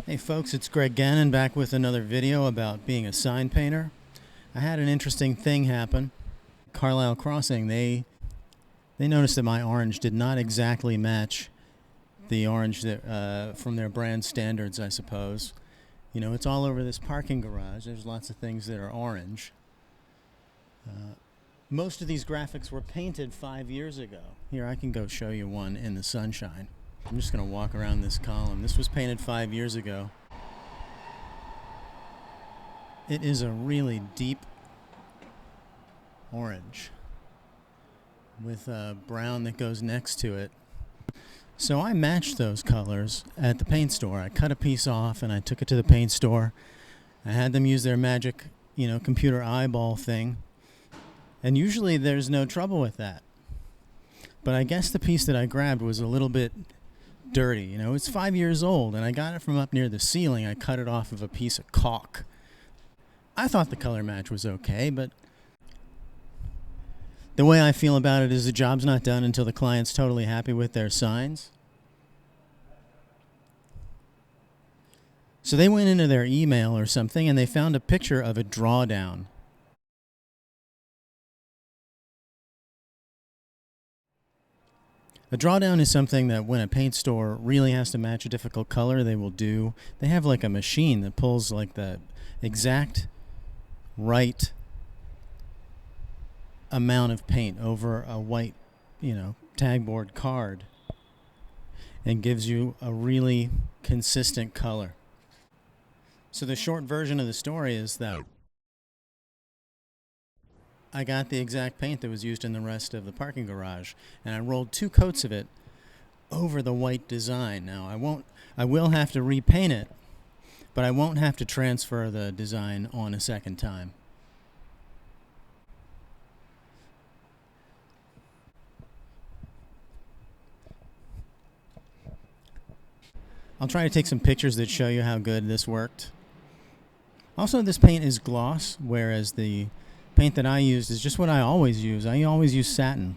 Hey folks, it's Greg Gannon back with another video about being a sign painter. I had an interesting thing happen. Carlisle Crossing, they noticed that my orange did not exactly match the orange that, from their brand standards, I suppose. You know, it's all over this parking garage. There's lots of things that are orange. Most of these graphics were painted 5 years ago. Here, I can go show you one in the sunshine. I'm just going to walk around this column. This was painted 5 years ago. It is a really deep orange with a brown that goes next to it. So I matched those colors at the paint store. I cut a piece off and I took it to the paint store. I had them use their magic, computer eyeball thing. And usually there's no trouble with that. But I guess the piece that I grabbed was a little bit dirty. It's 5 years old and I got it from up near the ceiling. I cut it off of a piece of caulk. I thought the color match was okay, but the way I feel about it is the job's not done until the client's totally happy with their signs. So they went into their email or something and they found a picture of a drawdown. A drawdown is something that when a paint store really has to match a difficult color, they will do. They have like a machine that pulls like the exact right amount of paint over a white, tagboard card and gives you a really consistent color. So the short version of the story is that I got the exact paint that was used in the rest of the parking garage, and I rolled 2 coats of it over the white design. Now, I will have to repaint it, but I won't have to transfer the design on a second time. I'll try to take some pictures that show you how good this worked. Also, this paint is gloss, whereas the paint that I used is just what I always use. I always use satin.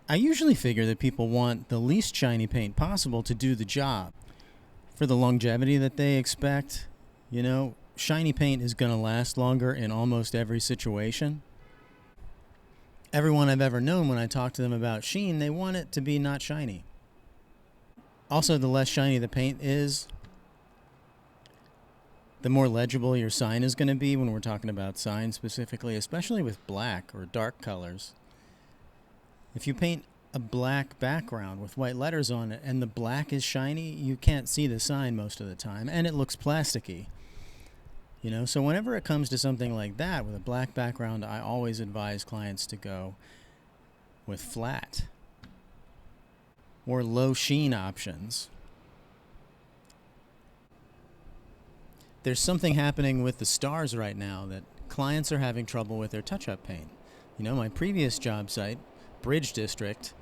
I usually figure that people want the least shiny paint possible to do the job. For the longevity that they expect, shiny paint is going to last longer in almost every situation. Everyone I've ever known, when I talk to them about sheen, they want it to be not shiny. Also, the less shiny the paint is, the more legible your sign is going to be when we're talking about signs specifically, especially with black or dark colors. If you paint a black background with white letters on it and the black is shiny, you can't see the sign most of the time, and it looks plasticky. So whenever it comes to something like that with a black background, I always advise clients to go with flat or low sheen options. There's something happening with the stars right now that clients are having trouble with their touch-up paint. My previous job site, Bridge District,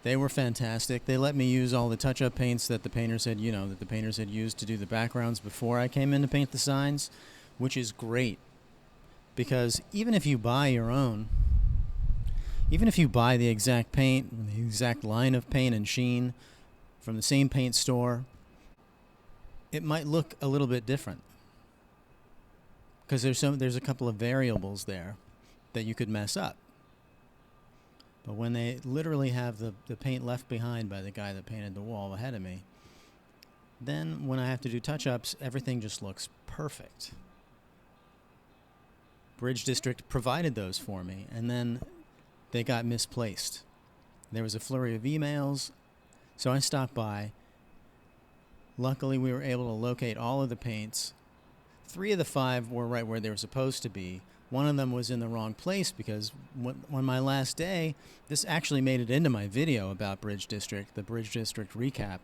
they were fantastic. They let me use all the touch-up paints that the painters had used to do the backgrounds before I came in to paint the signs, which is great. Because even if you buy your own, even if you buy the exact paint, the exact line of paint and sheen from the same paint store, it might look a little bit different because there's a couple of variables there that you could mess up. But when they literally have the paint left behind by the guy that painted the wall ahead of me, then when I have to do touch-ups, everything just looks perfect. Bridge District provided those for me, and then they got misplaced. There was a flurry of emails, so I stopped by. Luckily, we were able to locate all of the paints. 3 of the 5 were right where they were supposed to be. One of them was in the wrong place because on my last day, this actually made it into my video about Bridge District, the Bridge District recap.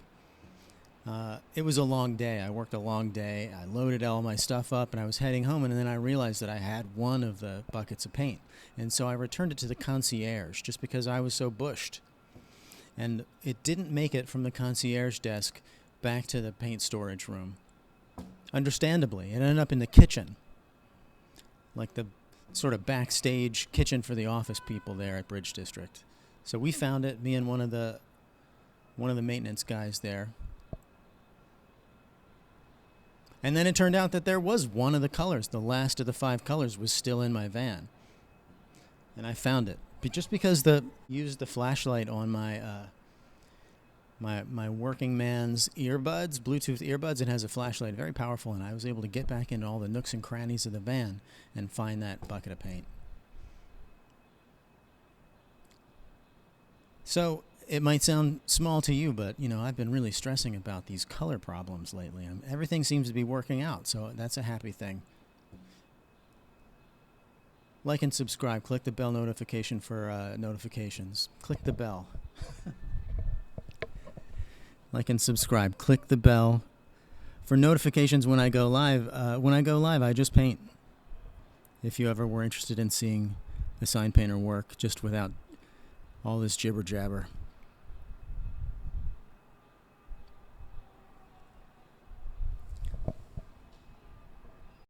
It was a long day. I worked a long day. I loaded all my stuff up and I was heading home, and then I realized that I had one of the buckets of paint. And so I returned it to the concierge just because I was so bushed. And it didn't make it from the concierge desk back to the paint storage room. Understandably, it ended up in the kitchen, like the sort of backstage kitchen for the office people there at Bridge District. So we found it, me and one of the one of the maintenance guys there. And then it turned out that there was one of the colors. The last of the 5 colors was still in my van. And I found it. But just because used the flashlight on my my working man's earbuds, Bluetooth earbuds, it has a flashlight, very powerful, and I was able to get back into all the nooks and crannies of the van and find that bucket of paint. So it might sound small to you, but I've been really stressing about these color problems lately. Everything seems to be working out, so that's a happy thing. Like and subscribe. Click the bell notification for notifications. Click the bell. Like and subscribe. Click the bell for notifications when I go live. When I go live, I just paint. If you ever were interested in seeing a sign painter work just without all this jibber jabber.